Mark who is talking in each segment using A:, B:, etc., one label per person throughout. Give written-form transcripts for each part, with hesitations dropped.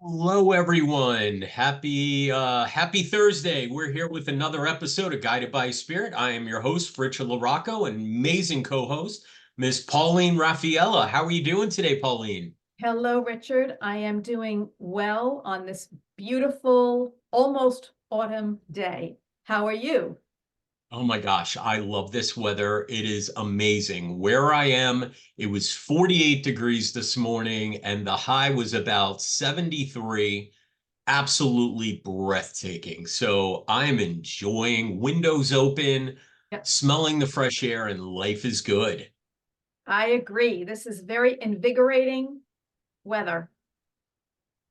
A: Hello, everyone. Happy Thursday. We're here with another episode of Guided by Spirit. I am your host, Richard LaRocco, and amazing co-host, Miss Pauline Raffaella. How are you doing today, Pauline?
B: Hello, Richard. I am doing well on this beautiful, almost autumn day. How are you?
A: Oh my gosh, I love this weather. It is amazing. Where I am, it was 48 degrees this morning, and the high was about 73. Absolutely breathtaking. So I am enjoying windows open,
B: Yep,
A: smelling the fresh air, and life is good.
B: I agree. This is very invigorating weather.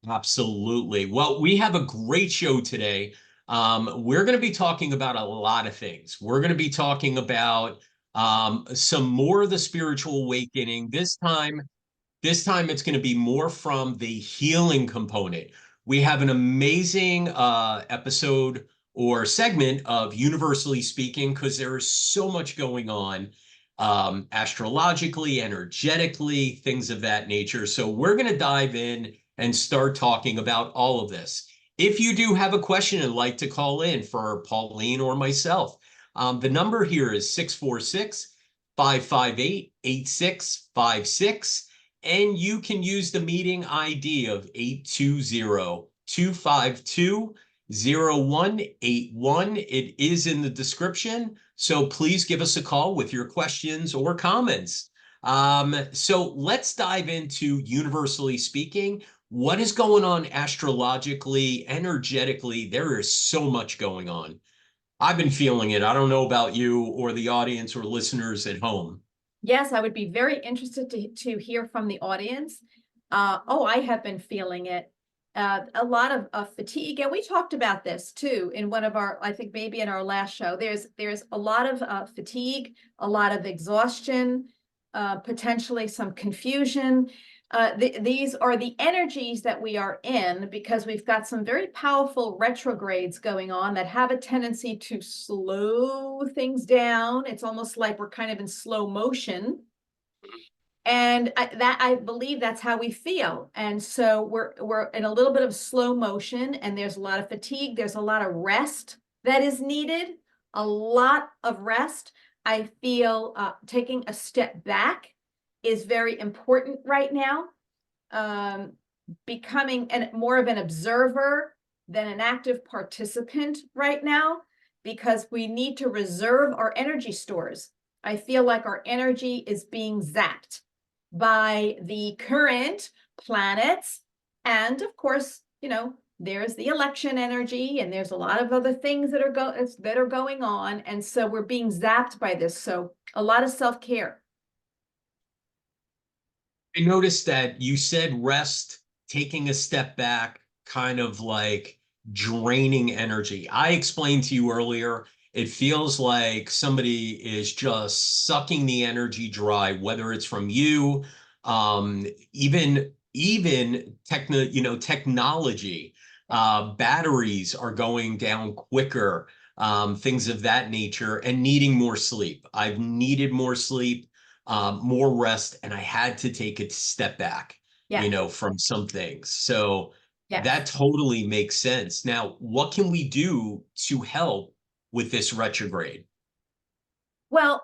A: Absolutely. Well, we have a great show today. We're going to be talking about a lot of things. We're going to be talking about some more of the spiritual awakening. This time it's going to be more from the healing component. We have an amazing episode or segment of Universally Speaking because there is so much going on astrologically, energetically, things of that nature. So we're going to dive in and start talking about all of this. If you do have a question and like to call in for Pauline or myself, the number here is 646 558 8656. And you can use the meeting ID of 820-252-0181. It is in the description. So please give us a call with your questions or comments. So let's dive into Universally Speaking. What is going on astrologically, energetically? There is so much going on. I've been feeling it. I don't know about you or the audience or listeners at home.
B: Yes, I would be very interested to hear from the audience. I have been feeling it. A lot of fatigue, and we talked about this too in one of our, I think maybe in our last show. There's a lot of fatigue, a lot of exhaustion, potentially some confusion. These are the energies that we are in because we've got some very powerful retrogrades going on that have a tendency to slow things down. It's almost like we're kind of in slow motion. And I believe that's how we feel. And so we're in a little bit of slow motion, and there's a lot of fatigue. There's a lot of rest that is needed, a lot of rest. I feel taking a step back is very important right now. Um, Becoming more of an observer than an active participant right now, because we need to reserve our energy stores. I feel like our energy is being zapped by the current planets. And of course, there's the election energy, and there's a lot of other things that are going on. And so we're being zapped by this. So a lot of self-care.
A: I noticed that you said rest, taking a step back, kind of like draining energy. I explained to you earlier, it feels like somebody is just sucking the energy dry, whether it's from you, technology. Batteries are going down quicker, things of that nature, and needing more sleep. I've needed more sleep, more rest, and I had to take a step back,
B: Yes,
A: from some things. So that
B: yes.
A: totally makes sense. Now, what can we do to help with this retrograde?
B: Well,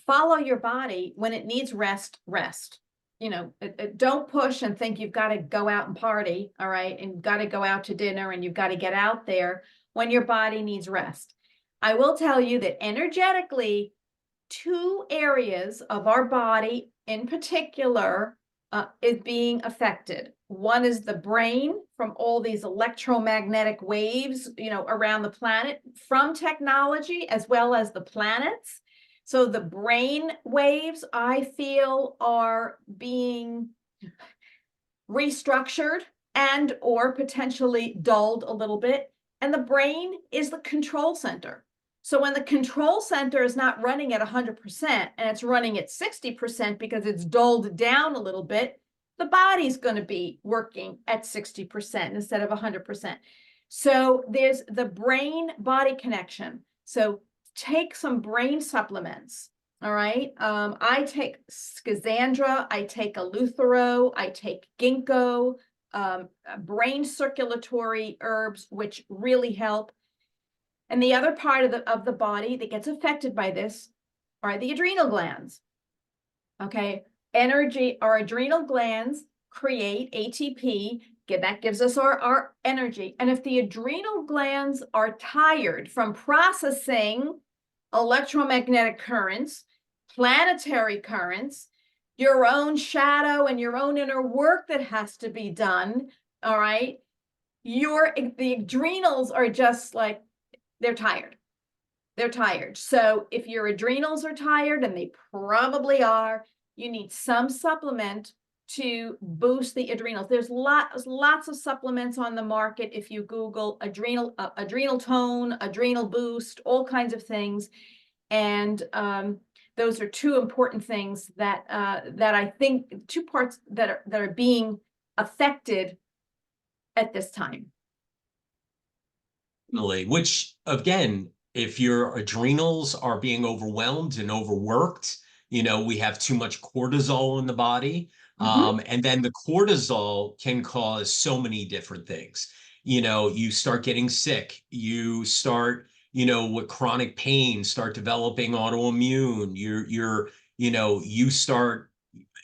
B: follow your body when it needs rest, rest. Don't push and think you've got to go out and party, all right, and got to go out to dinner and you've got to get out there when your body needs rest. I will tell you that energetically, two areas of our body in particular is being affected. One is the brain from all these electromagnetic waves, around the planet from technology as well as the planets. So the brain waves, I feel, are being restructured and or potentially dulled a little bit. And the brain is the control center. So when the control center is not running at 100% and it's running at 60% because it's dulled down a little bit, the body's going to be working at 60% instead of 100%. So there's the brain body connection. So take some brain supplements. All right. I take Schizandra, I take Eleuthero, I take ginkgo, brain circulatory herbs, which really help. And the other part of the body that gets affected by this are the adrenal glands. Okay, our adrenal glands create ATP, that gives us our energy. And if the adrenal glands are tired from processing electromagnetic currents, planetary currents, your own shadow and your own inner work that has to be done, all right, the adrenals are just like, they're tired. They're tired. So if your adrenals are tired, and they probably are, you need some supplement to boost the adrenals. There's lots of supplements on the market. If you Google adrenal tone, adrenal boost, all kinds of things. And those are two important things that I think, two parts that are being affected at this time.
A: Which, again, if your adrenals are being overwhelmed and overworked, we have too much cortisol in the body. And then the cortisol can cause so many different things. You start getting sick, you start, with chronic pain, start developing autoimmune, you start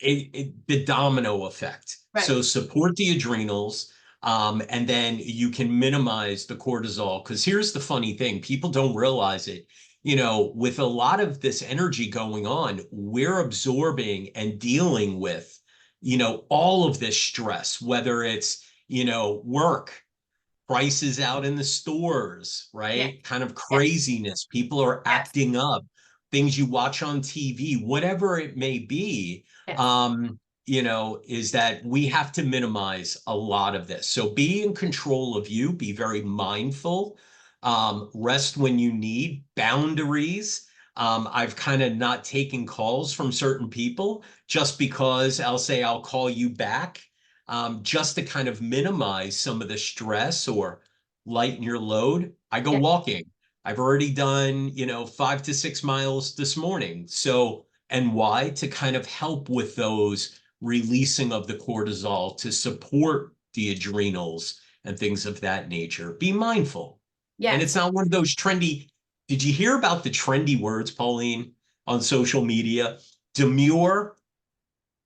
A: the domino effect.
B: Right.
A: So support the adrenals. And then you can minimize the cortisol. Because here's the funny thing, people don't realize it. With a lot of this energy going on, we're absorbing and dealing with, all of this stress, whether it's, work, prices out in the stores, right?
B: Yes.
A: Kind of
B: Yes.
A: craziness. People are
B: Yes.
A: acting up, things you watch on TV, whatever it may be.
B: Yes.
A: Is that we have to minimize a lot of this. So be in control of you, be very mindful, rest when you need, boundaries. I've kind of not taken calls from certain people just because I'll say I'll call you back, just to kind of minimize some of the stress or lighten your load. I go
B: Yes.
A: walking. I've already done, 5 to 6 miles this morning. So, and why? To kind of help with those releasing of the cortisol to support the adrenals and things of that nature. Be mindful.
B: Yes.
A: And it's not one of those trendy. Did you hear about the trendy words, Pauline, on social media? Demure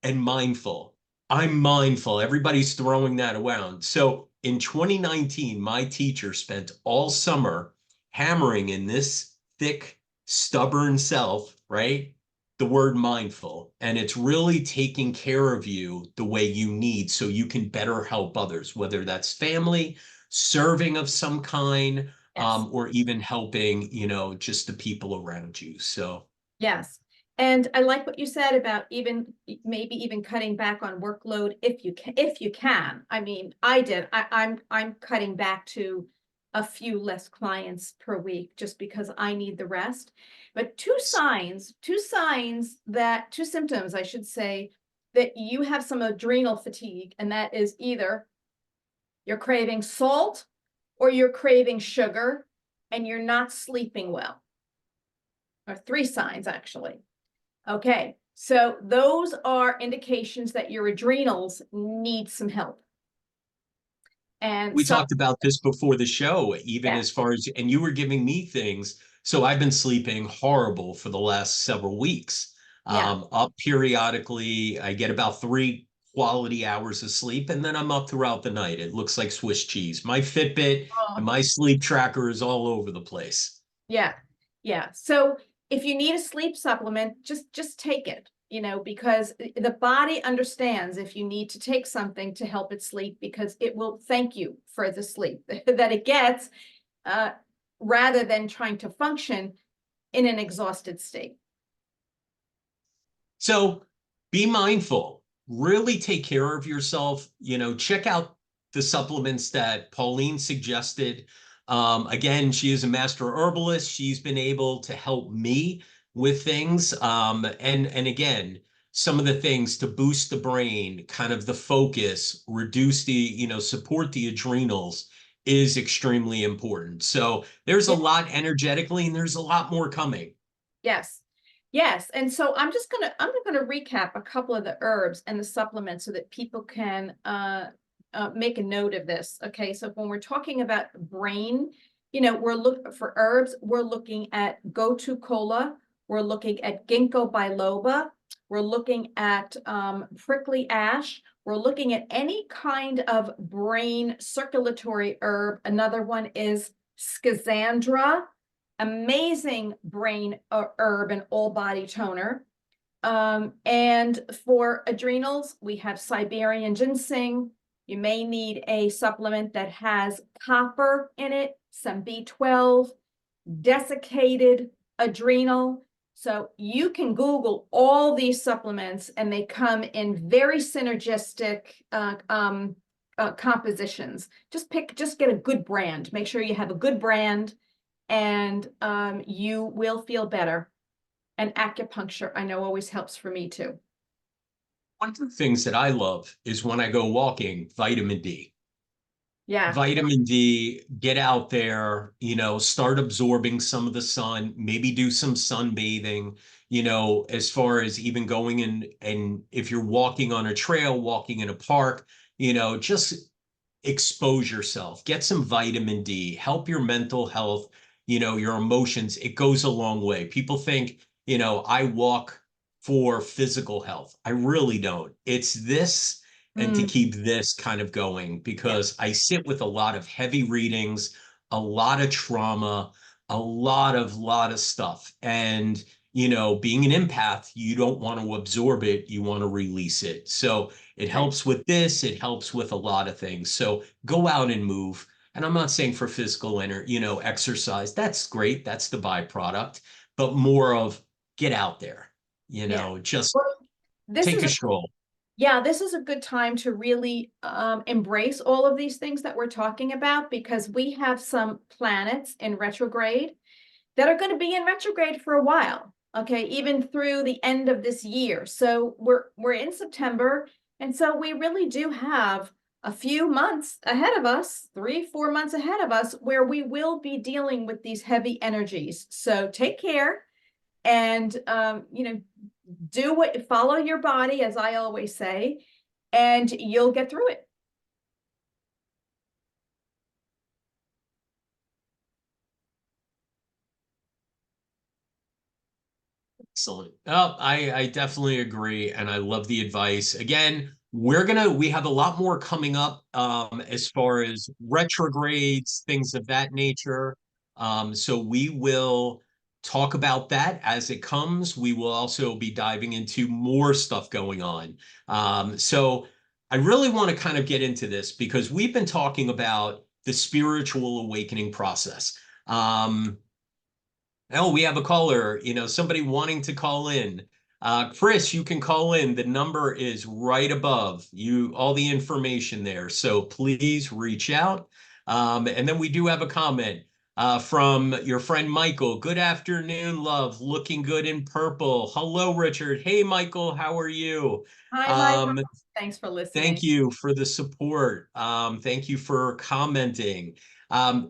A: and mindful. I'm mindful. Everybody's throwing that around. So in 2019, my teacher spent all summer hammering in this thick, stubborn self, right? The word mindful. And it's really taking care of you the way you need so you can better help others, whether that's family, serving of some kind,
B: Yes.
A: or even helping, just the people around you. So
B: Yes. And I like what you said about maybe even cutting back on workload if you can. I mean, I'm cutting back to a few less clients per week just because I need the rest. But two symptoms, I should say, that you have some adrenal fatigue, and that is either you're craving salt or you're craving sugar and you're not sleeping well. Or three signs, actually. Okay, so those are indications that your adrenals need some help. And
A: we talked about this before the show, even as far as, and you were giving me things. So I've been sleeping horrible for the last several weeks. Up periodically, I get about 3 quality hours of sleep, and then I'm up throughout the night. It looks like Swiss cheese. My Fitbit and my sleep tracker is all over the place.
B: Yeah, yeah. So if you need a sleep supplement, just take it, because the body understands if you need to take something to help it sleep, because it will thank you for the sleep that it gets, rather than trying to function in an exhausted state.
A: So be mindful, really take care of yourself, check out the supplements that Pauline suggested. Again, she is a master herbalist. She's been able to help me with things. And again, some of the things to boost the brain, kind of the focus, reduce the, support the adrenals is extremely important. So there's a lot energetically, and there's a lot more coming.
B: Yes. Yes. And so I'm gonna recap a couple of the herbs and the supplements so that people can make a note of this. Okay, so when we're talking about brain, you know, we're looking for herbs. We're looking at gotu kola. We're looking at ginkgo biloba. We're looking at prickly ash. We're looking at any kind of brain circulatory herb. Another one is schizandra, amazing brain herb and all body toner. And for adrenals, we have Siberian ginseng. You may need a supplement that has copper in it, some B12, desiccated adrenal. So you can Google all these supplements and they come in very synergistic compositions. Just get a good brand. Make sure you have a good brand and you will feel better. And acupuncture, I know, always helps for me too.
A: One of the things that I love is when I go walking, vitamin D.
B: Yeah.
A: Vitamin D, get out there, you know, start absorbing some of the sun, maybe do some sunbathing, you know, as far as even going in, and if you're walking on a trail, walking in a park, you know, just expose yourself, get some vitamin D, help your mental health, you know, your emotions. It goes a long way. People think, you know, I walk for physical health. I really don't. It's this and to keep this kind of going
B: Yeah.
A: because I sit with a lot of heavy readings, a lot of trauma, a lot of stuff. And you know, being an empath, you don't want to absorb it, you want to release it. So it
B: Right.
A: helps with this, it helps with a lot of things. So go out and move. And I'm not saying for physical you know, exercise. That's great. That's the byproduct, but more of get out there, you
B: Yeah.
A: know, just
B: Well, this
A: take
B: is
A: a
B: a
A: stroll.
B: yeah, this is a good time to really embrace all of these things that we're talking about because we have some planets in retrograde that are going to be in retrograde for a while. Okay, even through the end of this year. So we're in September, and so we really do have a few months ahead of us, 3, 4 months ahead of us, where we will be dealing with these heavy energies. So take care, and you know, follow your body, as I always say, and you'll get through it.
A: Excellent. Oh, I definitely agree, and I love the advice. Again, we have a lot more coming up as far as retrogrades, things of that nature. So we will talk about that as it comes. We will also be diving into more stuff going on. So I really want to kind of get into this because we've been talking about the spiritual awakening process. Oh, we have a caller, you know, somebody wanting to call in. Chris, you can call in. The number is right above you, all the information there. So please reach out. And then we do have a comment from your friend Michael. Good afternoon, love. Looking good in purple. Hello, Richard. Hey, Michael, how are you?
B: Hi, Michael.
A: Um,
B: Thanks for listening.
A: Thank you for the support. Thank you for commenting.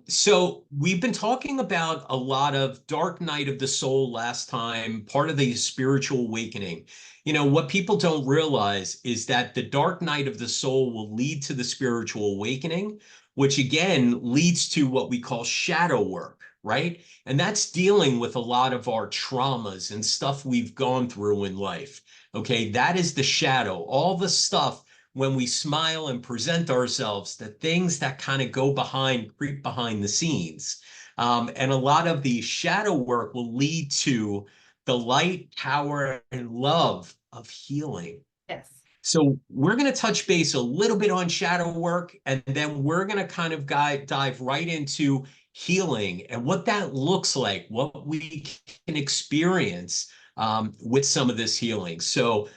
A: So we've been talking about a lot of dark night of the soul last time, part of the spiritual awakening. You know, what people don't realize is that the dark night of the soul will lead to the spiritual awakening, which again leads to what we call shadow work, right? And that's dealing with a lot of our traumas and stuff we've gone through in life. Okay, that is the shadow, all the stuff when we smile and present ourselves, the things that kind of go behind, creep behind the scenes. And a lot of the shadow work will lead to the light, power, and love of healing.
B: Yes.
A: So we're going to touch base a little bit on shadow work, and then we're going to kind of dive right into healing and what that looks like, what we can experience with some of this healing. So,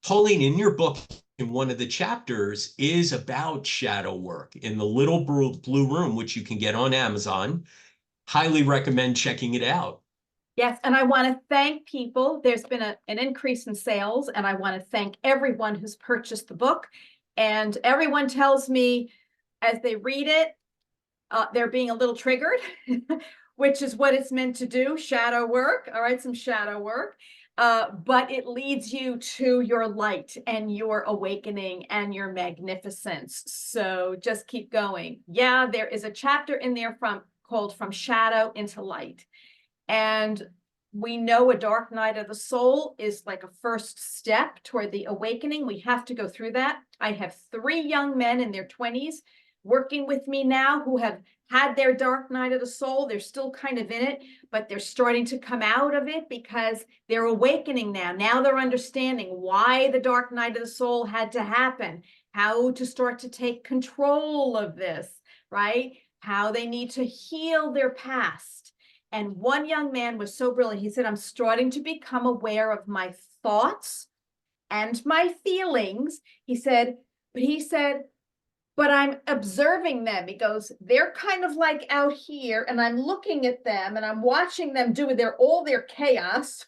A: Pauline, in your book, in one of the chapters, is about shadow work in the little blue room, which you can get on Amazon. Highly recommend checking it out.
B: Yes, and I want to thank people. There's been an increase in sales, and I want to thank everyone who's purchased the book. And everyone tells me as they read it, they're being a little triggered, which is what it's meant to do, shadow work. All right, some shadow work. but it leads you to your light and your awakening and your magnificence. So just keep going. Yeah, there is a chapter in there called From Shadow into Light. And we know a dark night of the soul is like a first step toward the awakening. We have to go through that. I have 3 young men in their 20s working with me now who have had their dark night of the soul. They're still kind of in it, but they're starting to come out of it because they're awakening now. Now they're understanding why the dark night of the soul had to happen, how to start to take control of this, right? How they need to heal their past. And one young man was so brilliant. He said, I'm starting to become aware of my thoughts and my feelings. He said, but I'm observing them. He goes, they're kind of like out here, and I'm looking at them and I'm watching them do all their chaos.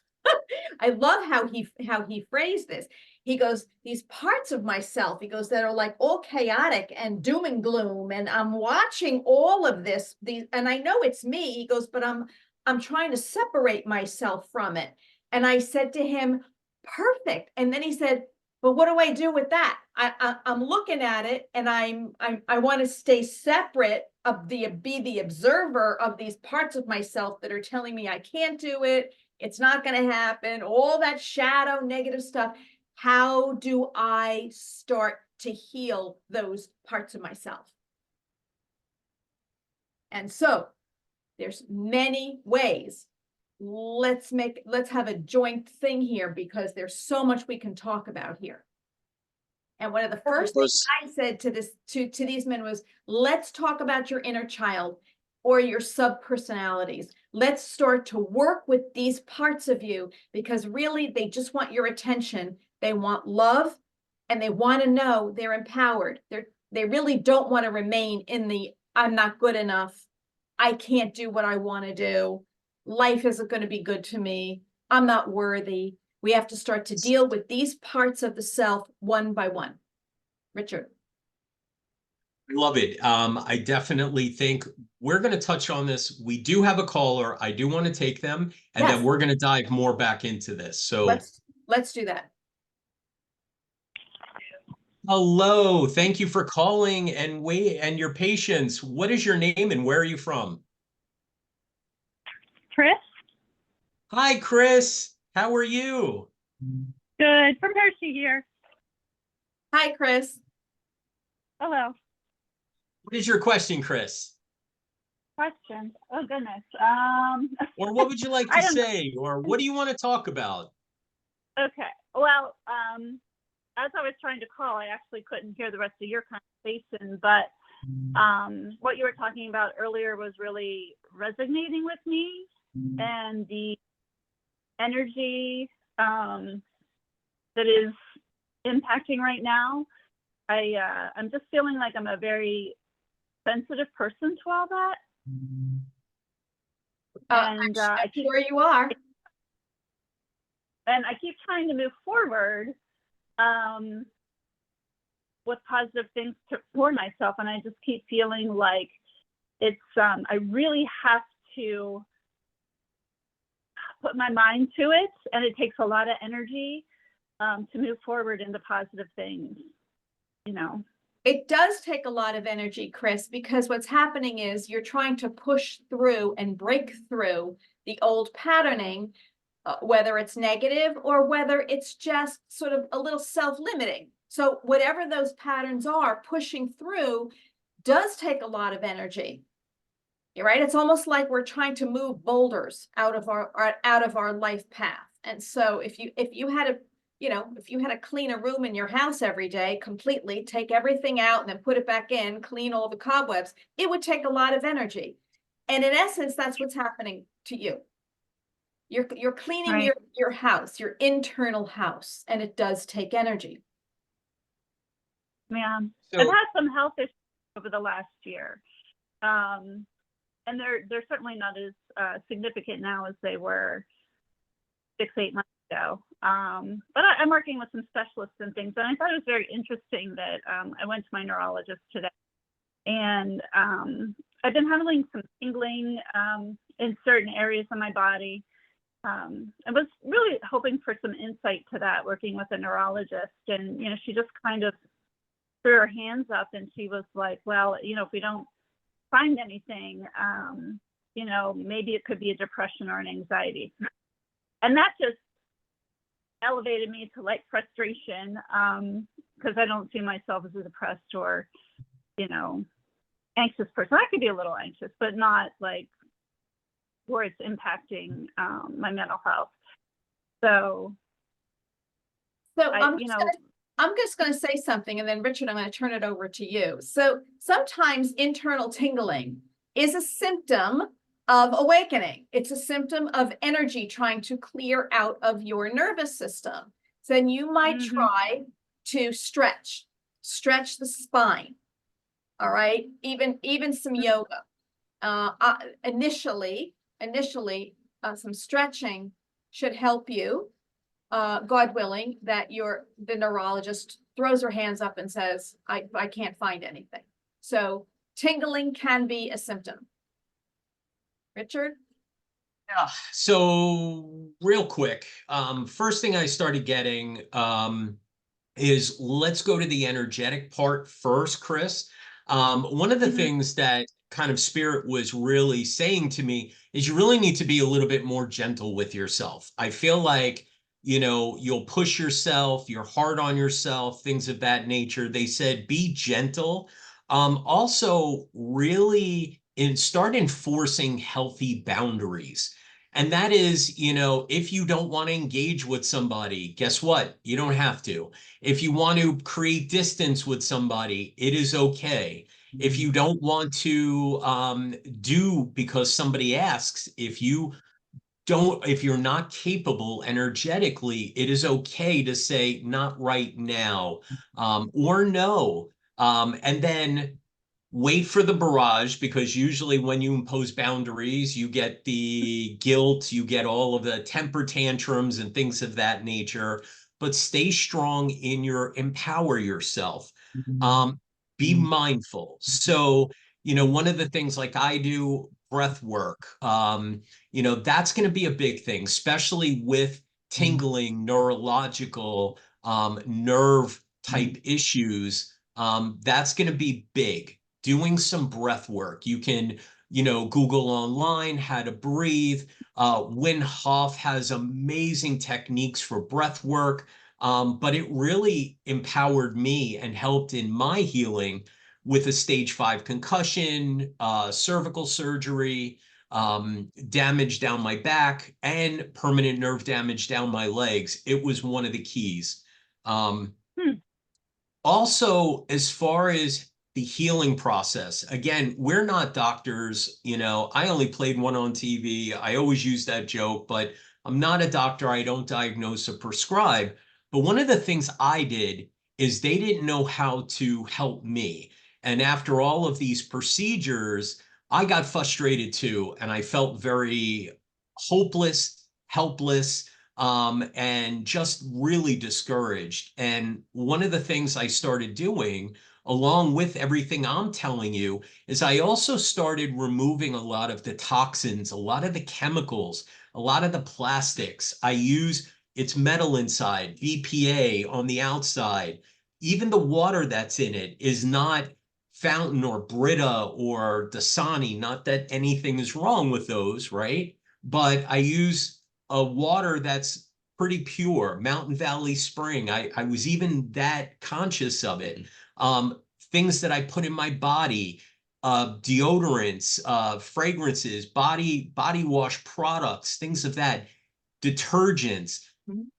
B: I love how he phrased this. He goes, these parts of myself, he goes, that are like all chaotic and doom and gloom, and I'm watching all of this, and I know it's me. He goes, but I'm trying to separate myself from it. And I said to him, perfect. And then he said, but what do I do with that? I'm looking at it, and I want to stay separate be the observer of these parts of myself that are telling me I can't do it. It's not going to happen. All that shadow, negative stuff. How do I start to heal those parts of myself? And so there's many ways. Let's have a joint thing here, because there's so much we can talk about here. And one of the first things I said to these men was, let's talk about your inner child or your sub-personalities. Let's start to work with these parts of you, because really they just want your attention. They want love, and they want to know they're empowered. They really don't want to remain in the, I'm not good enough, I can't do what I want to do, life isn't going to be good to me, I'm not worthy. We have to start to deal with these parts of the self one by one. Richard.
A: I love it. I definitely think we're going to touch on this. We do have a caller. I do want to take them, and
B: Yes.
A: then we're going to dive more back into this. So
B: let's do that.
A: Hello, thank you for calling and your patience. What is your name and where are you from?
C: Chris?
A: Hi, Chris. How are you?
C: Good. From Hershey here.
B: Hi, Chris.
C: Hello.
A: What is your question, Chris?
C: Question. Oh, goodness.
A: Or what would you like to say? Or what do you want to talk about?
C: Okay. Well, as I was trying to call, I actually couldn't hear the rest of your conversation, but what you were talking about earlier was really resonating with me, and the energy that is impacting right now. I'm just feeling like I'm a very sensitive person to all that. And
B: I'm sure you are.
C: And I keep trying to move forward with positive things for myself, and I just keep feeling like it's I really have to put my mind to it, and it takes a lot of energy to move forward into positive things, you know.
B: It does take a lot of energy, Chris, because what's happening is you're trying to push through and break through the old patterning, whether it's negative or whether it's just sort of a little self-limiting. So whatever those patterns are, pushing through does take a lot of energy. You're right. It's almost like we're trying to move boulders out of our life path. And so if you had to clean a room in your house every day completely, take everything out and then put it back in, clean all the cobwebs, it would take a lot of energy. And in essence, that's what's happening to you. You're cleaning
C: right.
B: your house, your internal house, and it does take energy.
C: Yeah. I've had some health issues over the last year. And they're certainly not as significant now as they were 6-8 months ago. But I'm working with some specialists and things, and I thought it was very interesting that I went to my neurologist today, and I've been having some tingling in certain areas of my body, I was really hoping for some insight to that, working with a neurologist. And, you know, she just kind of threw her hands up and she was like, well, you know, if we don't find anything, you know, maybe it could be a depression or an anxiety. And that just elevated me to like frustration, because I don't see myself as a depressed or, you know, anxious person. I could be a little anxious, but not like where it's impacting my mental health. So
B: I'm just going to say something, and then Richard, I'm going to turn it over to you. So sometimes internal tingling is a symptom of awakening. It's a symptom of energy trying to clear out of your nervous system. So then you might try to stretch the spine. All right, even some yoga. Initially, some stretching should help you. God willing, that the neurologist throws her hands up and says, I can't find anything. So tingling can be a symptom. Richard?
A: Yeah, so real quick, first thing I started getting is, let's go to the energetic part first, Chris. One of the things that kind of Spirit was really saying to me is you really need to be a little bit more gentle with yourself. I feel like, you know, you'll push yourself, you're hard on yourself, things of that nature. They said, be gentle. Also, really start enforcing healthy boundaries. And that is, you know, if you don't want to engage with somebody, guess what? You don't have to. If you want to create distance with somebody, it is okay. If you don't want to do because somebody asks, if you're not capable energetically, it is okay to say not right now, or no. And then wait for the barrage, because usually when you impose boundaries, you get the guilt, you get all of the temper tantrums and things of that nature. But stay strong in empower yourself. Be mindful. So, you know, one of the things like I do, breath work, you know, that's going to be a big thing, especially with tingling, neurological, nerve type issues. That's going to be big. Doing some breath work. You can, you know, Google online how to breathe. Wim Hof has amazing techniques for breath work, but it really empowered me and helped in my healing with a stage 5 concussion, cervical surgery, damage down my back, and permanent nerve damage down my legs. It was one of the keys. Also, as far as the healing process, again, we're not doctors. You know, I only played one on TV. I always use that joke, but I'm not a doctor. I don't diagnose or prescribe. But one of the things I did is they didn't know how to help me. And after all of these procedures, I got frustrated too. And I felt very hopeless, helpless, and just really discouraged. And one of the things I started doing, along with everything I'm telling you, is I also started removing a lot of the toxins, a lot of the chemicals, a lot of the plastics. It's metal inside, BPA on the outside. Even the water that's in it is not Fountain or Brita or Dasani. Not that anything is wrong with those, right? But I use a water that's pretty pure, Mountain Valley Spring. I was even that conscious of it. Things that I put in my body, deodorants, fragrances, body wash products, things of that, detergents.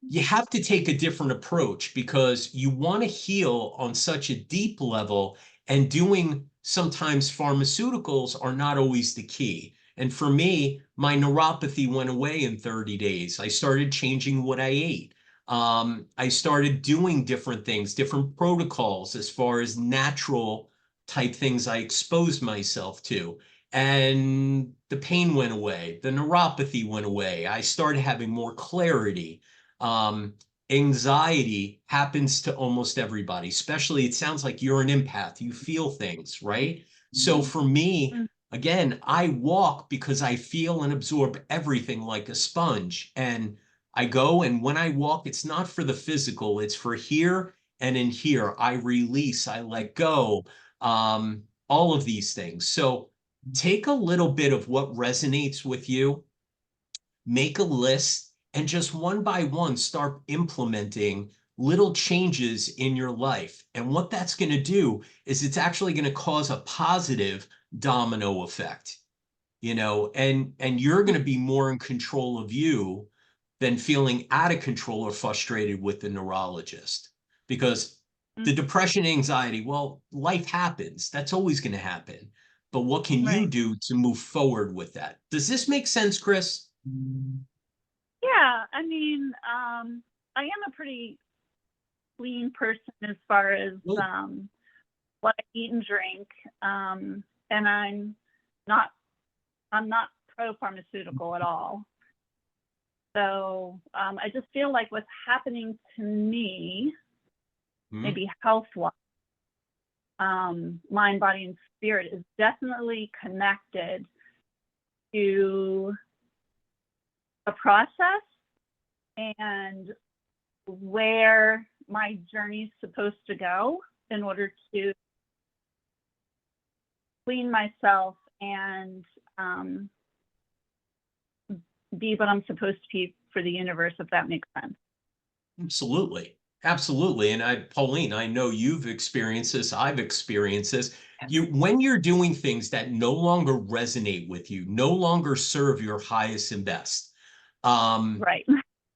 A: You have to take a different approach because you want to heal on such a deep level, and doing sometimes pharmaceuticals are not always the key. And for me, my neuropathy went away in 30 days. I started changing what I ate. I started doing different things, different protocols as far as natural type things I exposed myself to. And the pain went away. The neuropathy went away. I started having more clarity. Anxiety happens to almost everybody, especially it sounds like you're an empath. You feel things, right? So for me, Again, I walk because I feel and absorb everything like a sponge. And I go, and when I walk, it's not for the physical, it's for here and in here. I release, I let go, all of these things. So take a little bit of what resonates with you, make a list, and just one by one start implementing little changes in your life. And what that's going to do is it's actually going to cause a positive domino effect, and you're going to be more in control of you than feeling out of control or frustrated with the neurologist. Because the depression, anxiety, well, life happens. That's always going to happen. But what can you
C: Right.
A: do to move forward with that? Does this make sense, Chris?
C: Yeah, I mean, I am a pretty clean person as far as what I eat and drink, and I'm not pro-pharmaceutical at all. So I just feel like what's happening to me, maybe health-wise, mind, body, and spirit, is definitely connected to a process and where my journey's supposed to go in order to clean myself and be what I'm supposed to be for the universe, if that makes sense.
A: Absolutely. Absolutely. And Pauline, I know you've experienced this. I've experienced this. When you're doing things that no longer resonate with you, no longer serve your highest and best,
C: Right.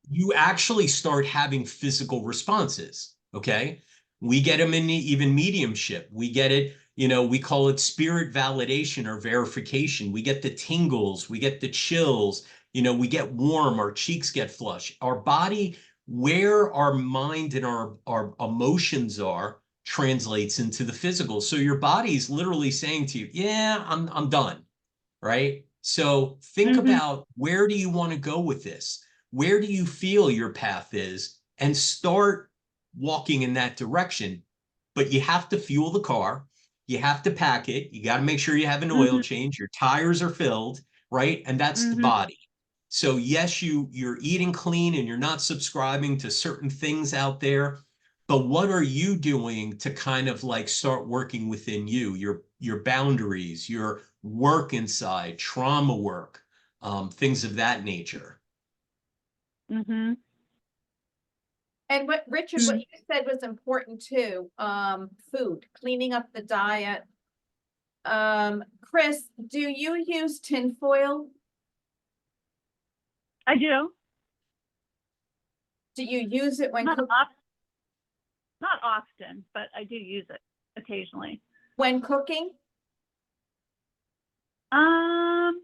A: you actually start having physical responses. Okay. We get them in even mediumship. We get it, we call it spirit validation or verification. We get the tingles, we get the chills, we get warm, our cheeks get flushed. Our body, where our mind and our emotions are, translates into the physical. So your body's literally saying to you, yeah, I'm done. Right. So think about, where do you want to go with this? Where do you feel your path is? And start walking in that direction. But you have to fuel the car. You have to pack it. You got to make sure you have an oil change. Your tires are filled, right? And that's the body. So yes, you're eating clean and you're not subscribing to certain things out there. But what are you doing to kind of like start working within you, your boundaries, your work inside, trauma work, things of that nature?
B: And what Richard, what you said was important too, food, cleaning up the diet. Chris, do you use tinfoil?
C: I do.
B: Do you use it when
C: Not
B: cooking?
C: Not often, but I do use it occasionally.
B: When cooking?
C: Trying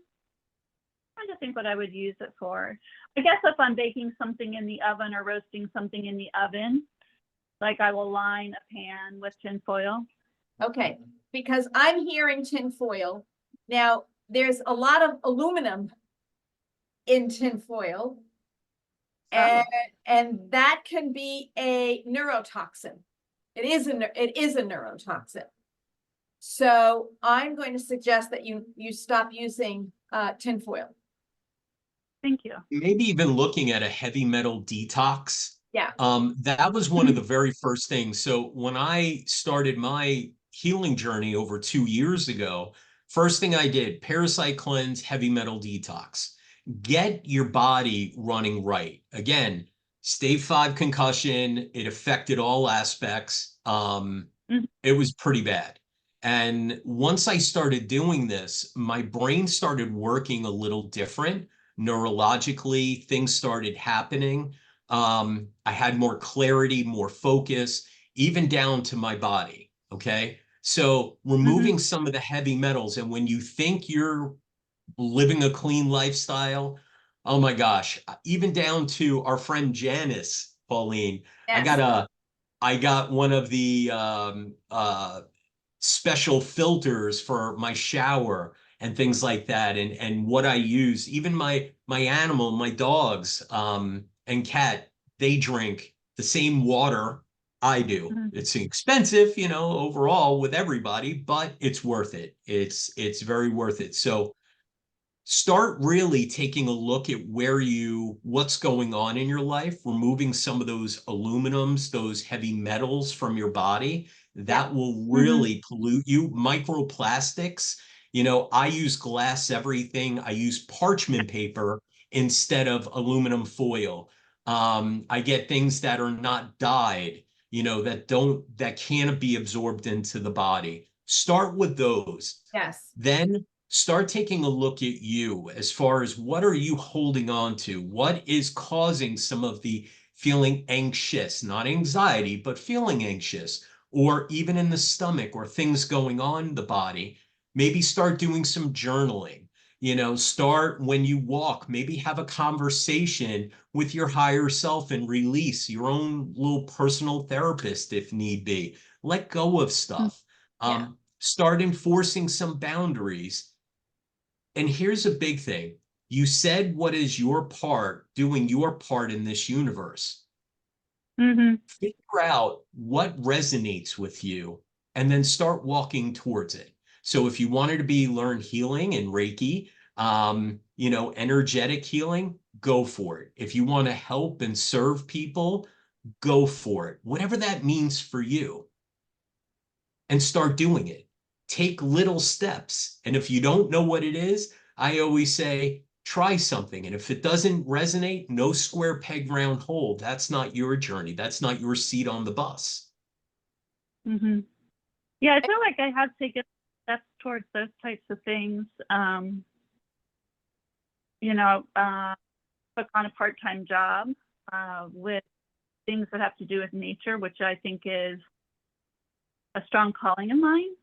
C: to think what I would use it for. I guess if I'm baking something in the oven or roasting something in the oven, like I will line a pan with tinfoil.
B: Okay, because I'm hearing tinfoil. Now, there's a lot of aluminum in tinfoil, and that can be a neurotoxin. It is a neurotoxin. So I'm going to suggest that you stop using tinfoil.
C: Thank you.
A: Maybe even looking at a heavy metal detox.
B: Yeah.
A: That was one of the very first things. So when I started my healing journey over 2 years ago, first thing I did, parasite cleanse, heavy metal detox. Get your body running right. Again, stage 5 concussion, it affected all aspects. It was pretty bad. And once I started doing this, my brain started working a little different. Neurologically, things started happening. I had more clarity, more focus, even down to my body. Okay. So removing some of the heavy metals. And when you think you're living a clean lifestyle, oh my gosh, even down to our friend Janice, Pauline,
B: Yes.
A: I got one of the special filters for my shower and things like that, and what I use. Even my animal, my dogs and cat, they drink the same water I do.
C: Mhm.
A: It's expensive, you know, overall with everybody, but it's worth it. It's very worth it. So start really taking a look at what's going on in your life, removing some of those aluminums, those heavy metals from your body.
B: Yeah.
A: That will
C: Mhm.
A: really pollute you. Microplastics, you know, I use glass everything. I use parchment paper instead of aluminum foil. I get things that are not dyed, you know, that can't be absorbed into the body. Start with those.
B: Yes.
A: Then start taking a look at you as far as what are you holding on to? What is causing some of the feeling anxious, not anxiety, but feeling anxious, or even in the stomach or things going on in the body? Maybe start doing some journaling. You know, start when you walk, maybe have a conversation with your higher self and release your own little personal therapist if need be. Let go of
C: Mhm.
A: stuff.
B: Yeah.
A: Start enforcing some boundaries. And here's a big thing. You said, what is your part, doing your part in this universe?
C: Mhm.
A: Figure out what resonates with you and then start walking towards it. So if you wanted to learn healing and Reiki, you know, energetic healing, go for it. If you want to help and serve people, go for it. Whatever that means for you, and start doing it. Take little steps. And if you don't know what it is, I always say, try something. And if it doesn't resonate, no square peg round hole. That's not your journey. That's not your seat on the bus.
C: Mhm. Yeah, I feel like I have taken steps towards those types of things. You know, took on a part-time job with things that have to do with nature, which I think is a strong calling of mine.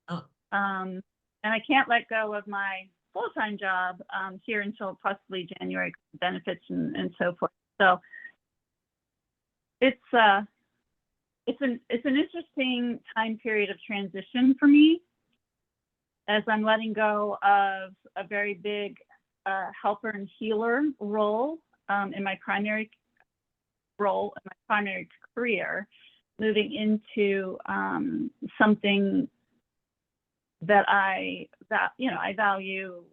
A: Oh,
C: And I can't let go of my full-time job here until possibly January, benefits and so forth. So it's an interesting time period of transition for me as I'm letting go of a very big helper and healer role in my primary role in my primary career, moving into something that I value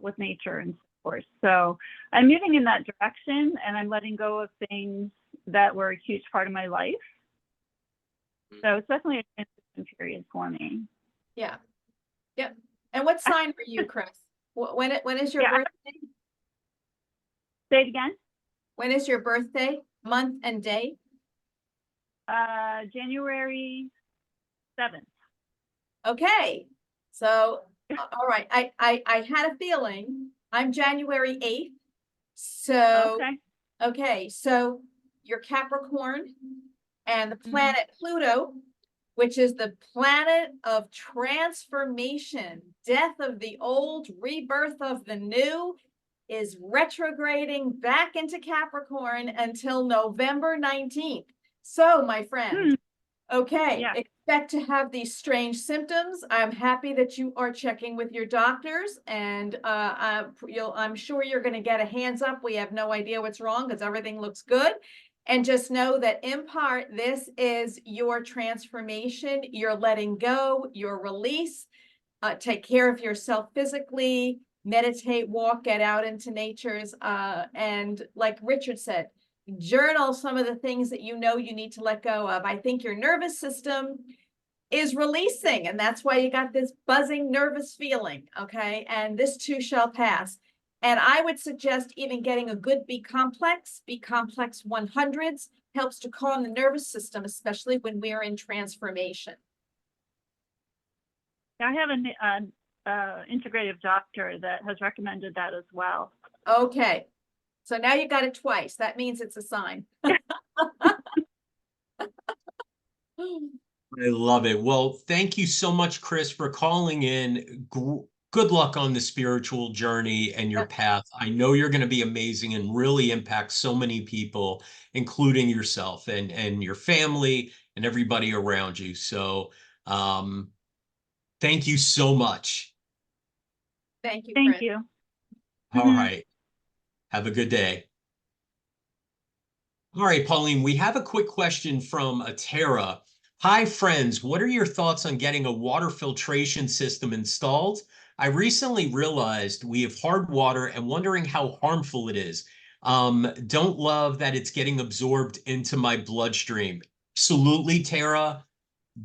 C: with nature and so forth. So I'm moving in that direction, and I'm letting go of things that were a huge part of my life. So it's definitely a transition period for me.
B: Yeah. Yep. And what sign are you, Chris? When is your
C: Yeah,
B: birthday?
C: say it again.
B: When is your birthday? Month and day?
C: January 7th.
B: Okay. So, all right. I had a feeling. I'm January 8th. So,
C: Okay.
B: okay. So you're Capricorn and the planet Pluto, which is the planet of transformation, death of the old, rebirth of the new, is retrograding back into Capricorn until November 19th. So, my friend, okay,
C: Yeah.
B: expect to have these strange symptoms. I'm happy that you are checking with your doctors, and I'm sure you're going to get a hands up. We have no idea what's wrong because everything looks good. And just know that in part, this is your transformation, your letting go, your release. Take care of yourself physically, meditate, walk, get out into nature's, and like Richard said, journal some of the things that you know you need to let go of. I think your nervous system is releasing, and that's why you got this buzzing nervous feeling, okay? And this too shall pass. And I would suggest even getting a good B complex 100s helps to calm the nervous system, especially when we're in transformation.
C: I have an integrative doctor that has recommended that as well.
B: Okay. So now you got it twice. That means it's a sign.
A: I love it. Well, thank you so much, Chris, for calling in. Good luck on the spiritual journey and your path. I know you're going to be amazing and really impact so many people, including yourself and your family and everybody around you. So, thank you so much.
B: Thank you,
C: Thank
B: Chris.
C: you.
A: All right. Have a good day. All right, Pauline, we have a quick question from Tara. Hi, friends. What are your thoughts on getting a water filtration system installed? I recently realized we have hard water and wondering how harmful it is. Don't love that it's getting absorbed into my bloodstream. Absolutely, Tara.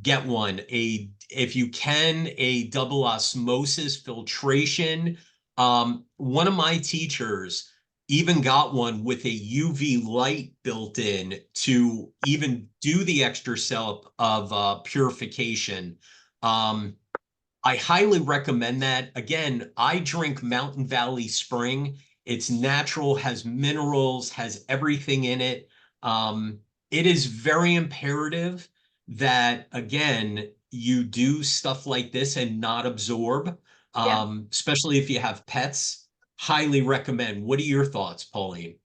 A: Get one. If you can, a double osmosis filtration. One of my teachers even got one with a UV light built in to even do the extra step of purification. Um, I highly recommend that. Again, I drink Mountain Valley Spring. It's natural, has minerals, has everything in it. It is very imperative that, again, you do stuff like this and not absorb,
B: Yeah.
A: especially if you have pets. Highly recommend. What are your thoughts, Pauline?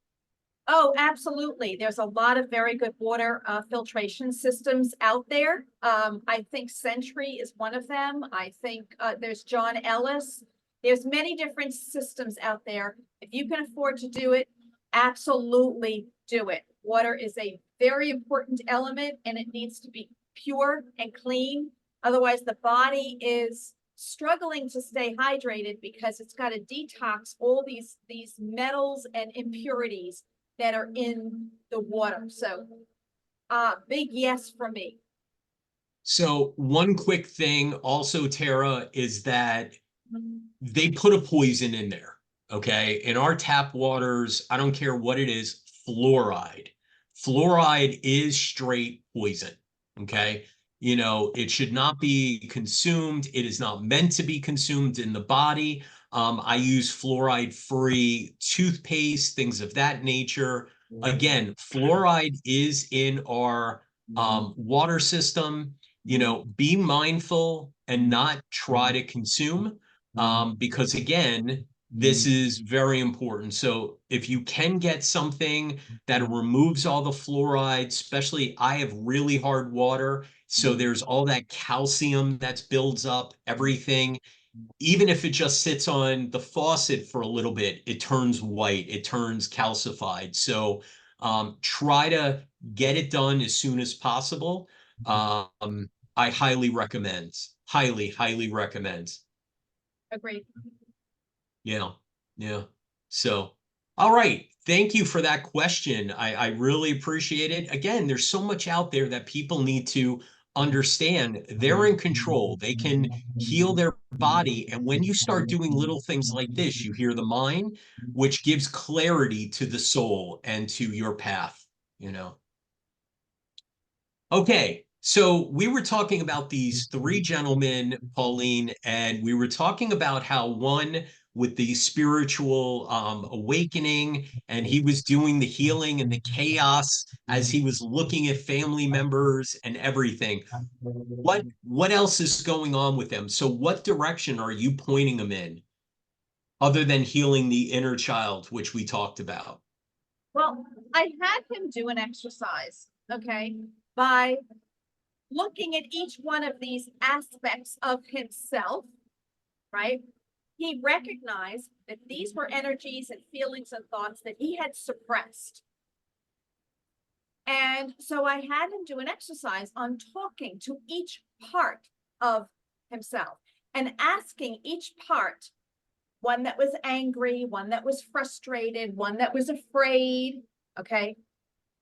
B: Oh, absolutely. There's a lot of very good water filtration systems out there. I think Sentry is one of them. I think there's John Ellis. There's many different systems out there. If you can afford to do it, absolutely do it. Water is a very important element and it needs to be pure and clean. Otherwise, the body is struggling to stay hydrated because it's got to detox all these metals and impurities that are in the water. So big yes for me.
A: So one quick thing also, Tara, is that they put a poison in there. Okay. In our tap waters, I don't care what it is, fluoride. Fluoride is straight poison. Okay. You know, it should not be consumed. It is not meant to be consumed in the body. I use fluoride-free toothpaste, things of that nature. Again, fluoride is in our water system. You know, be mindful and not try to consume because again, this is very important. So if you can get something that removes all the fluoride, especially I have really hard water, so there's all that calcium that builds up, everything. Even if it just sits on the faucet for a little bit, it turns white, it turns calcified. So try to get it done as soon as possible. I highly recommend, highly recommend.
B: Agreed.
A: Yeah, yeah. So, all right. Thank you for that question. I really appreciate it. Again, there's so much out there that people need to understand. They're in control. They can heal their body. And when you start doing little things like this, you hear the mind, which gives clarity to the soul and to your path, you know. Okay, so we were talking about these three gentlemen, Pauline, and we were talking about how one with the spiritual awakening, and he was doing the healing and the chaos as he was looking at family members and everything. What else is going on with them? So what direction are you pointing them in, other than healing the inner child, which we talked about?
B: Well, I had him do an exercise, okay, by looking at each one of these aspects of himself, right? He recognized that these were energies and feelings and thoughts that he had suppressed. And so I had him do an exercise on talking to each part of himself and asking each part, one that was angry, one that was frustrated, one that was afraid, okay?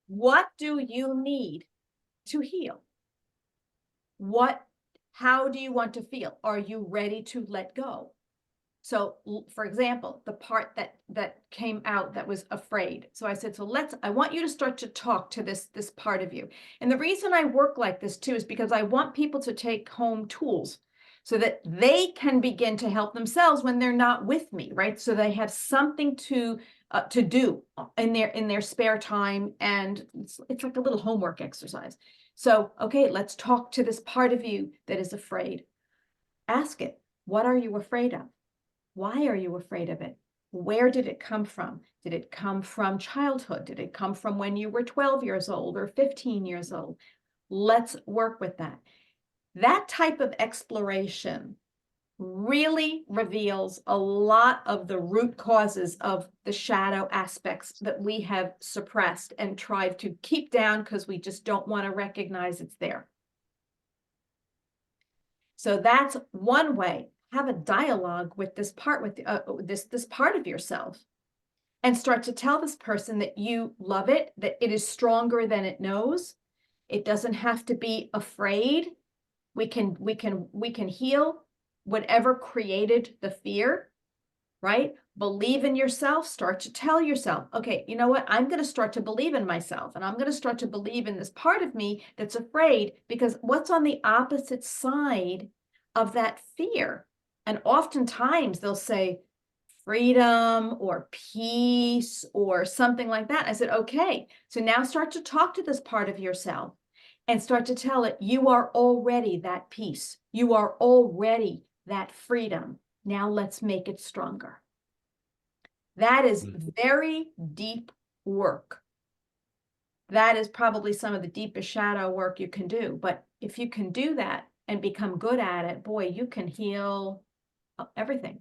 B: What do you need to heal? How do you want to feel? Are you ready to let go? So for example, the part that came out that was afraid. So I said, so I want you to start to talk to this part of you. And the reason I work like this too is because I want people to take home tools so that they can begin to help themselves when they're not with me, right? So they have something to do in their spare time, and it's like a little homework exercise. So, okay, let's talk to this part of you that is afraid. Ask it, what are you afraid of? Why are you afraid of it? Where did it come from? Did it come from childhood? Did it come from when you were 12 years old or 15 years old? Let's work with that. That type of exploration really reveals a lot of the root causes of the shadow aspects that we have suppressed and tried to keep down because we just don't want to recognize it's there. So that's one way. Have a dialogue with this part, with this part of yourself, and start to tell this person that you love it, that it is stronger than it knows. It doesn't have to be afraid. We can heal whatever created the fear, right? Believe in yourself. Start to tell yourself, okay, you know what? I'm going to start to believe in myself, and I'm going to start to believe in this part of me that's afraid, because what's on the opposite side of that fear? And oftentimes they'll say freedom or peace or something like that. I said, okay, so now start to talk to this part of yourself and start to tell it, you are already that peace. You are already that freedom. Now let's make it stronger. That is very deep work. That is probably some of the deepest shadow work you can do. But if you can do that and become good at it, boy, you can heal everything.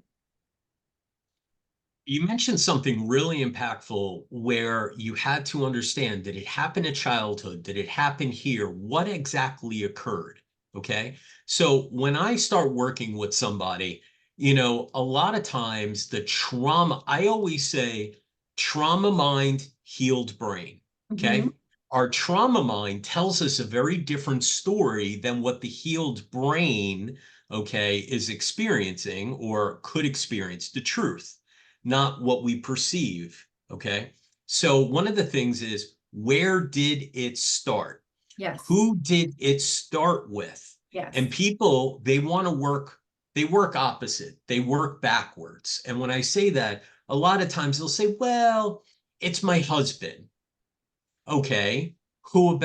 A: You mentioned something really impactful where you had to understand, did it happen in childhood? Did it happen here? What exactly occurred? Okay. So when I start working with somebody, a lot of times the trauma, I always say trauma mind, healed brain. Okay.
B: Mm-hmm.
A: Our trauma mind tells us a very different story than what the healed brain, okay, is experiencing or could experience the truth, not what we perceive. Okay. So one of the things is, where did it start?
B: Yes.
A: Who did it start with?
B: Yes.
A: And people, they want to work, they work opposite. They work backwards. And when I say that, a lot of times they'll say, well, it's my husband. Okay. Who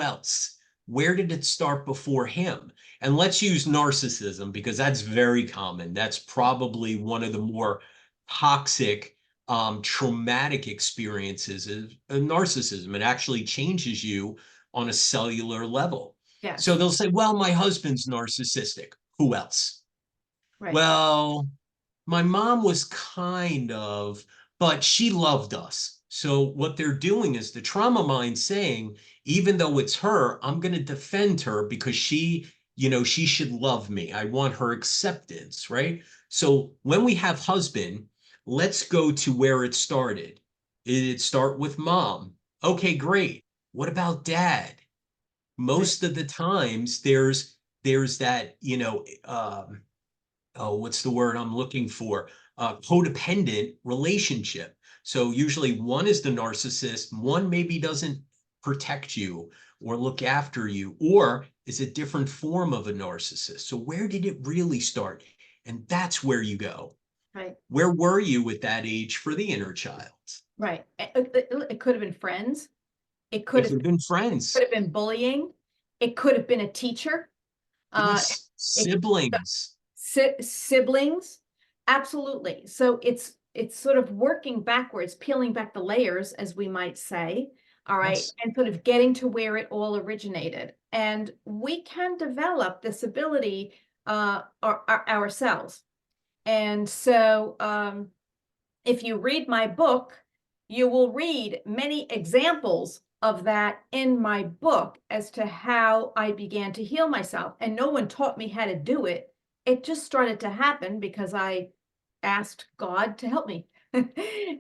A: else? Where did it start before him? And let's use narcissism, because that's very common. That's probably one of the more toxic, traumatic experiences is narcissism. It actually changes you on a cellular level.
B: Yes.
A: So they'll say, well, my husband's narcissistic. Who else?
B: Right.
A: Well, my mom was kind of, but she loved us. So what they're doing is the trauma mind saying, even though it's her, I'm going to defend her because she should love me. I want her acceptance, right? So when we have husband, let's go to where it started. Did it start with mom? Okay, great. What about dad? Most of the times there's that, oh, what's the word I'm looking for? Codependent relationship. So usually one is the narcissist, one maybe doesn't protect you or look after you, or is a different form of a narcissist. So where did it really start? And that's where you go.
B: Right.
A: Where were you at that age for the inner child?
B: Right. It could have been friends. It could have
A: been friends.
B: Could have been bullying. It could have been a teacher.
A: Yes, siblings.
B: Siblings. Absolutely. So it's sort of working backwards, peeling back the layers, as we might say. All right.
A: Yes.
B: And sort of getting to where it all originated. And we can develop this ability ourselves. And so if you read my book, you will read many examples of that in my book as to how I began to heal myself. And no one taught me how to do it. It just started to happen because I asked God to help me.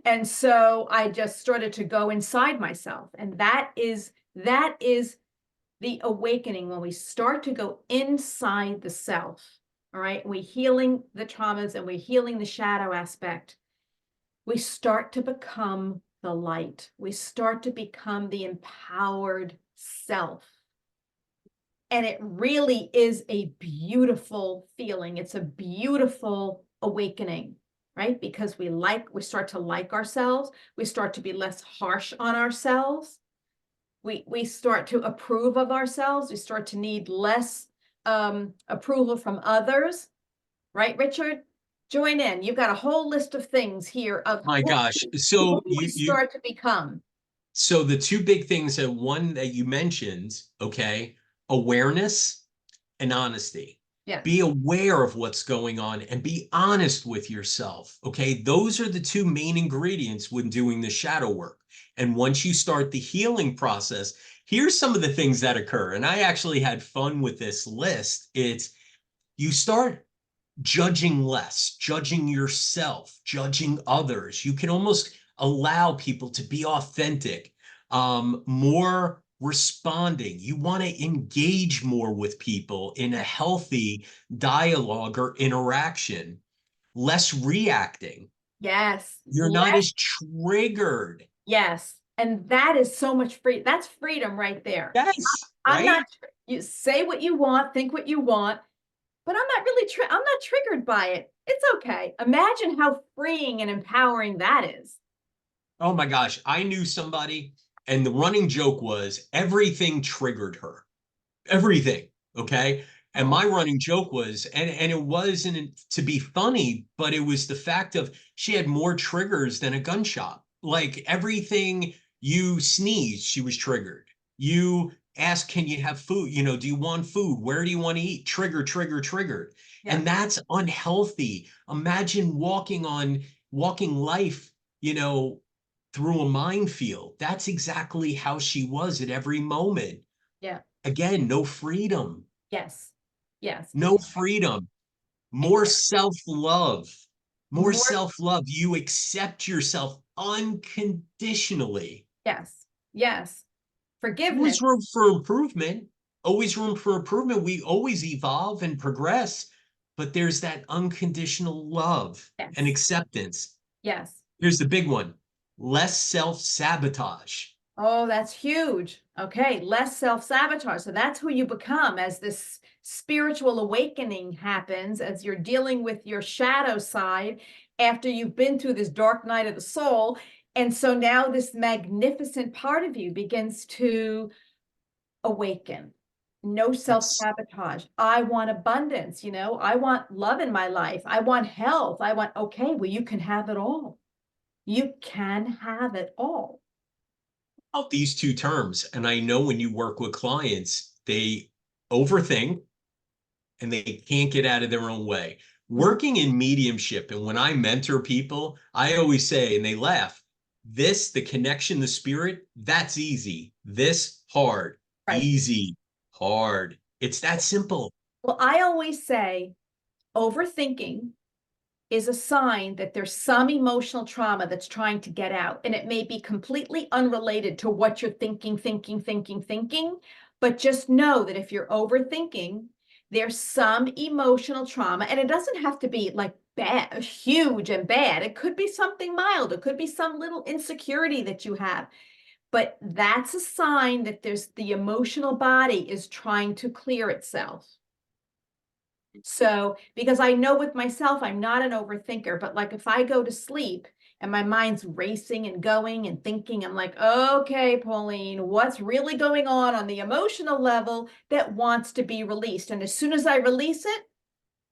B: And so I just started to go inside myself. And that is the awakening, when we start to go inside the self. All right. We're healing the traumas and we're healing the shadow aspect. We start to become the light. We start to become the empowered self. And it really is a beautiful feeling. It's a beautiful awakening, right? Because we start to like ourselves. We start to be less harsh on ourselves. We start to approve of ourselves. We start to need less approval from others, right, Richard? Join in. You've got a whole list of things here of
A: My gosh. So
B: who we start to become.
A: So the two big things, that one that you mentioned, okay, awareness and honesty.
B: Yeah.
A: Be aware of what's going on and be honest with yourself. Okay. Those are the two main ingredients when doing the shadow work. And once you start the healing process, here's some of the things that occur. And I actually had fun with this list. It's you start judging less, judging yourself, judging others. You can almost allow people to be authentic, more responding. You want to engage more with people in a healthy dialogue or interaction, less reacting.
B: Yes.
A: You're not as triggered.
B: Yes. And that is so much free. That's freedom right there.
A: Yes,
B: I'm
A: right?
B: not, you say what you want, think what you want, but I'm not really, I'm not triggered by it. It's okay. Imagine how freeing and empowering that is.
A: Oh my gosh, I knew somebody, and the running joke was everything triggered her. Everything. Okay. And
B: Oh,
A: my running joke was, and it wasn't to be funny, but it was the fact of she had more triggers than a gunshot. Like everything you sneezed, she was triggered. You ask, can you have food? You know, do you want food? Where do you want to eat? Trigger, trigger, triggered.
B: yeah.
A: And that's unhealthy. Imagine walking life, through a minefield. That's exactly how she was at every moment.
B: Yeah.
A: Again, no freedom,
B: Yes. Yes.
A: no freedom, more self-love, more
B: More.
A: self-love. You accept yourself unconditionally.
B: Yes. Yes. Forgiveness.
A: Always room for improvement, always room for improvement. We always evolve and progress, but there's that unconditional love and
B: Yes.
A: acceptance.
B: Yes.
A: Here's the big one, less self-sabotage.
B: Oh, that's huge. Okay, less self-sabotage. So that's who you become as this spiritual awakening happens, as you're dealing with your shadow side after you've been through this dark night of the soul. And so now this magnificent part of you begins to awaken. No
A: Yes.
B: self-sabotage. I want abundance, I want love in my life. I want health. Okay, well, you can have it all. You can have it all.
A: About these two terms, and I know when you work with clients, they overthink and they can't get out of their own way. Working in mediumship, and when I mentor people, I always say, and they laugh, this, the connection, the spirit, that's easy. This, hard,
B: Right.
A: easy, hard. It's that simple.
B: Well, I always say overthinking is a sign that there's some emotional trauma that's trying to get out. And it may be completely unrelated to what you're thinking. But just know that if you're overthinking, there's some emotional trauma. And it doesn't have to be like bad, huge and bad. It could be something mild. It could be some little insecurity that you have. But that's a sign that the emotional body is trying to clear itself. So, because I know with myself, I'm not an overthinker, but like if I go to sleep and my mind's racing and going and thinking, I'm like, okay, Pauline, what's really going on the emotional level that wants to be released? And as soon as I release it,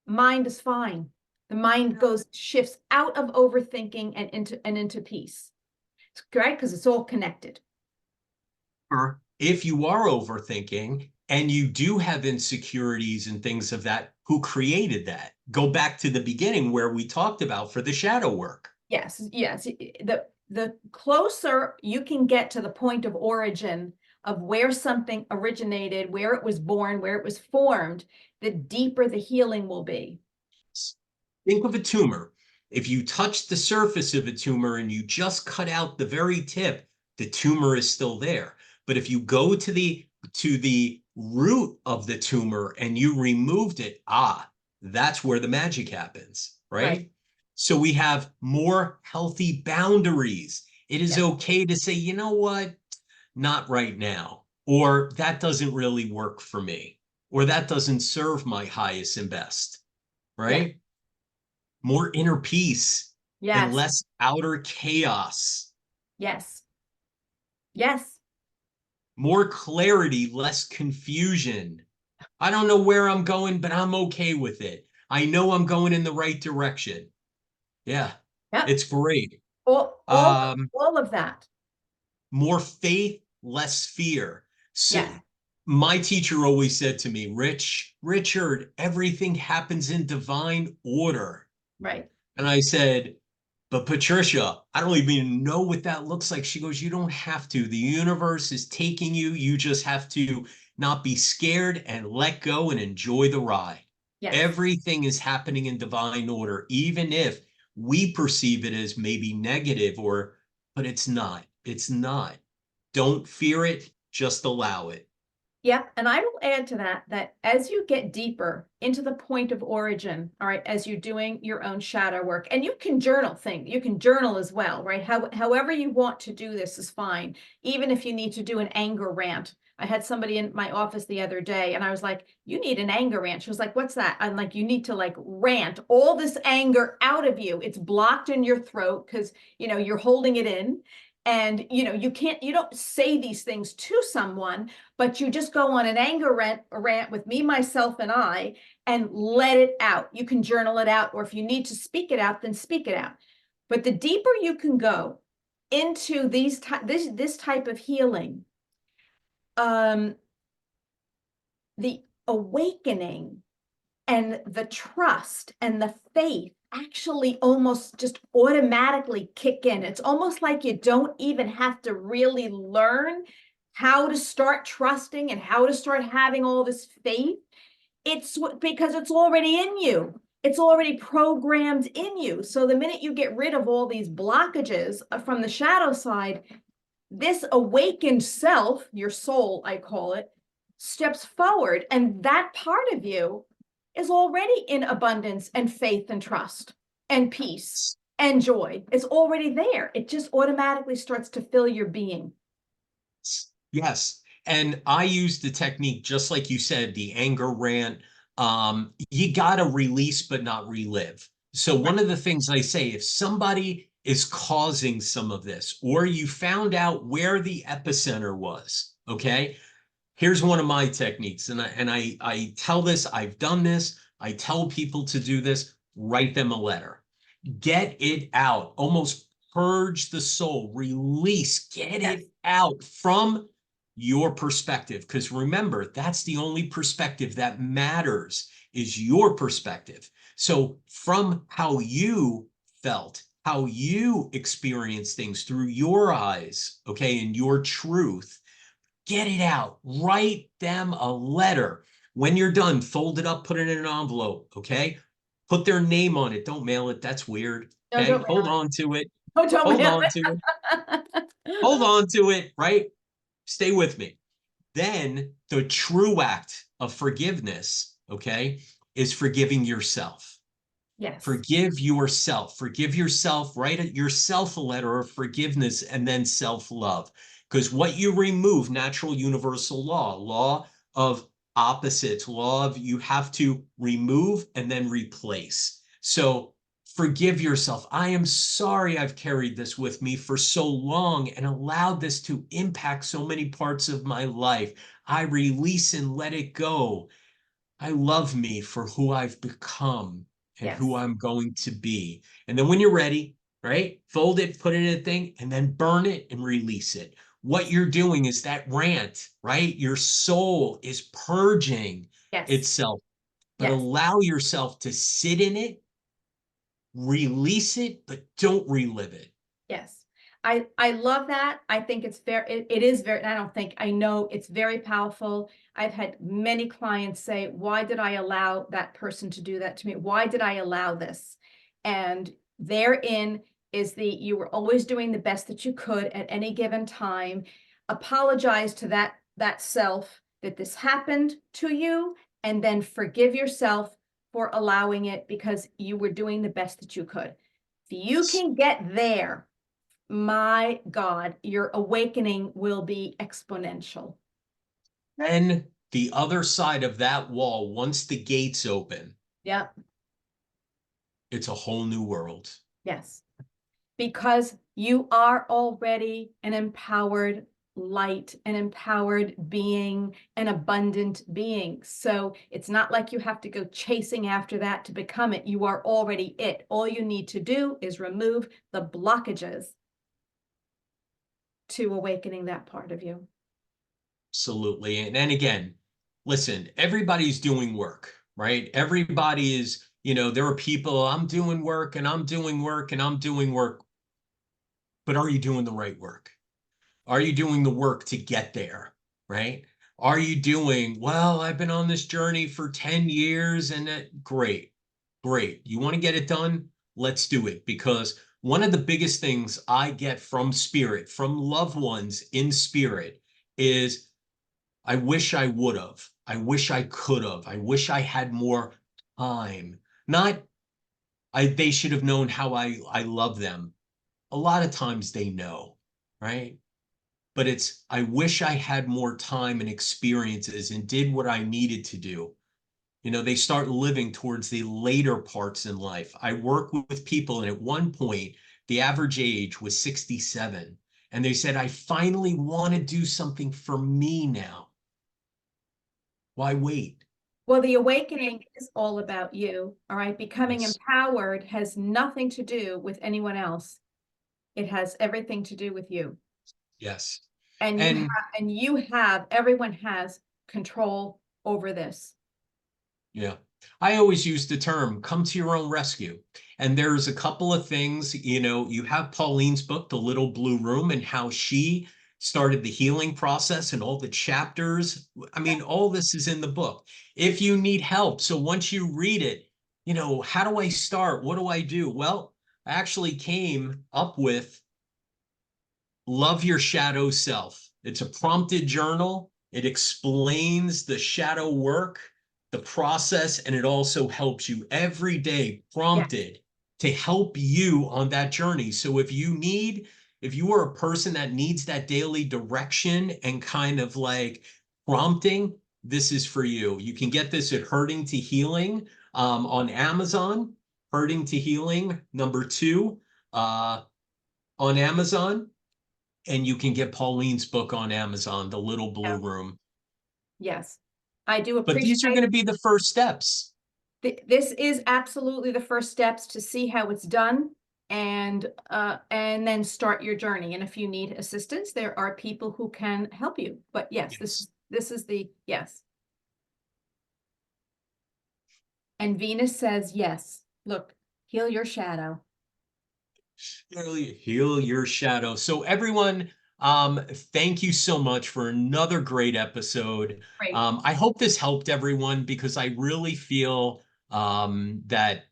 B: mind is fine. The mind shifts out of overthinking and into peace. It's great because it's all connected.
A: Or if you are overthinking and you do have insecurities and things of that, who created that? Go back to the beginning where we talked about for the shadow work.
B: Yes, yes. The closer you can get to the point of origin of where something originated, where it was born, where it was formed, the deeper the healing will be.
A: Think of a tumor. If you touch the surface of a tumor and you just cut out the very tip, the tumor is still there. But if you go to the root of the tumor and you removed it, that's where the magic happens, right? So we have more healthy boundaries. It is okay to say, you know what? Not right now. Or that doesn't really work for me. Or that doesn't serve my highest and best, right? More inner peace and
B: Yes,
A: less outer chaos.
B: yes, yes.
A: More clarity, less confusion. I don't know where I'm going, but I'm okay with it. I know I'm going in the right direction. Yeah,
B: Yep.
A: it's great.
B: All, all,
A: Um,
B: all of that.
A: More faith, less fear. So
B: Yes.
A: My teacher always said to me, Richard, everything happens in divine order.
B: Right.
A: And I said, but Patricia, I don't even know what that looks like. She goes, you don't have to. The universe is taking you. You just have to not be scared and let go and enjoy the ride.
B: Yes.
A: Everything is happening in divine order, even if we perceive it as maybe negative but it's not. It's not. Don't fear it. Just allow it.
B: Yep. And I will add to that, that as you get deeper into the point of origin, all right, as you're doing your own shadow work, and you can journal things, you can journal as well, right? However you want to do this is fine. Even if you need to do an anger rant. I had somebody in my office the other day and I was like, you need an anger rant. She was like, what's that? I'm like, you need to like rant all this anger out of you. It's blocked in your throat because, you're holding it in. And, you don't say these things to someone, but you just go on an anger rant with me, myself, and I, and let it out. You can journal it out, or if you need to speak it out, then speak it out. But the deeper you can go into this type of healing, the awakening and the trust and the faith actually almost just automatically kick in. It's almost like you don't even have to really learn how to start trusting and how to start having all this faith. It's because it's already in you. It's already programmed in you. So the minute you get rid of all these blockages from the shadow side, this awakened self, your soul, I call it, steps forward. And that part of you is already in abundance and faith and trust and peace and joy. It's already there. It just automatically starts to fill your being.
A: Yes. And I use the technique, just like you said, the anger rant. You got to release, but not relive. So one of the things I say, if somebody is causing some of this, or you found out where the epicenter was, okay, here's one of my techniques. And I tell this, I've done this. I tell people to do this, write them a letter, get it out, almost purge the soul, release, get it out from your perspective. Because remember, that's the only perspective that matters, is your perspective. So from how you felt, how you experience things through your eyes, okay, and your truth, get it out. Write them a letter. When you're done, fold it up, put it in an envelope, okay? Put their name on it. Don't mail it. That's weird.
B: No,
A: Okay, hold on to it.
B: don't
A: Hold
B: mail
A: on
B: it.
A: to it. Hold on to it, right? Stay with me. Then the true act of forgiveness, okay, is forgiving yourself.
B: Yes.
A: Forgive yourself. Forgive yourself. Write yourself a letter of forgiveness and then self-love. Because what you remove, natural universal law of opposites, law of you have to remove and then replace. So forgive yourself. I am sorry I've carried this with me for so long and allowed this to impact so many parts of my life. I release and let it go. I love me for who I've become and who I'm going to be. And then when you're ready, right, fold it, put it in a thing, and then burn it and release it. What you're doing is that rant, right? Your soul is purging itself, but allow yourself to sit in it, release it, but don't relive it.
B: Yes. I love that. I think it's it is very, I know it's very powerful. I've had many clients say, why did I allow that person to do that to me? Why did I allow this? And therein is you were always doing the best that you could at any given time. Apologize to that self that this happened to you, and then forgive yourself for allowing it, because you were doing the best that you could. If you can get there, my God, your awakening will be exponential.
A: Then the other side of that wall, once the gates open, it's a whole new world.
B: Yes, because you are already an empowered light, an empowered being, an abundant being. So it's not like you have to go chasing after that to become it. You are already it. All you need to do is remove the blockages to awakening that part of you.
A: Absolutely. And again, listen, everybody's doing work, right? Everybody is, there are people, I'm doing work and I'm doing work and I'm doing work, but are you doing the right work? Are you doing the work to get there, right? Are you doing, well, I've been on this journey for 10 years and great, great. You want to get it done? Let's do it. Because one of the biggest things I get from spirit, from loved ones in spirit, is I wish I would have. I wish I could have. I wish I had more time. Not they should have known how I love them. A lot of times they know, right? But it's I wish I had more time and experiences and did what I needed to do. They start living towards the later parts in life. I work with people, and at one point, the average age was 67. And they said, I finally want to do something for me now. Why wait?
B: Well, the awakening is all about you, all right? Becoming
A: Yes.
B: empowered has nothing to do with anyone else. It has everything to do with you.
A: Yes.
B: And
A: And
B: everyone has control over this.
A: yeah, I always use the term come to your own rescue. And there's a couple of things, you have Pauline's book, The Little Blue Room, and how she started the healing process and all the chapters. I mean, all this is in the book. If you need help, so once you read it, how do I start? What do I do? Well, I actually came up with Love Your Shadow Self. It's a prompted journal. It explains the shadow work, the process, and it also helps you every day,
B: Yes,
A: prompted to help you on that journey. So if you are a person that needs that daily direction and kind of like prompting, this is for you. You can get this at Hurting to Healing on Amazon. Hurting to Healing, #2 on Amazon. And you can get Pauline's book on Amazon, The Little Blue
B: yeah,
A: Room.
B: yes. I do
A: But these are
B: appreciate
A: going to be the first steps.
B: this is absolutely the first steps to see how it's done and then start your journey. And if you need assistance, there are people who can help you. But yes,
A: Yes.
B: this is the yes. And Venus says yes. Look, heal your shadow.
A: Heal your shadow. So everyone, thank you so much for another great episode.
B: Great.
A: I hope this helped everyone because I really feel that,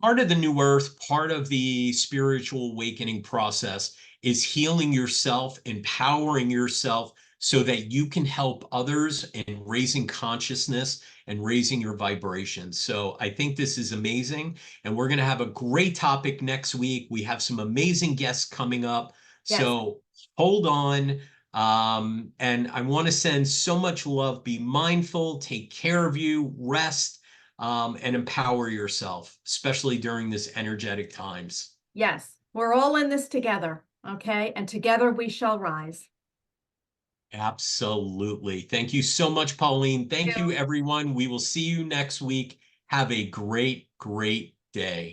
A: part of the new earth, part of the spiritual awakening process is healing yourself, empowering yourself so that you can help others and raising consciousness and raising your vibrations. So I think this is amazing. And we're going to have a great topic next week. We have some amazing guests coming up.
B: Yes.
A: So hold on. And I want to send so much love. Be mindful, take care of you, rest, and empower yourself, especially during this energetic times.
B: Yes. We're all in this together. Okay. And together we shall rise.
A: Absolutely. Thank you so much, Pauline. Thank you, everyone. We will see you next week. Have a great, great day.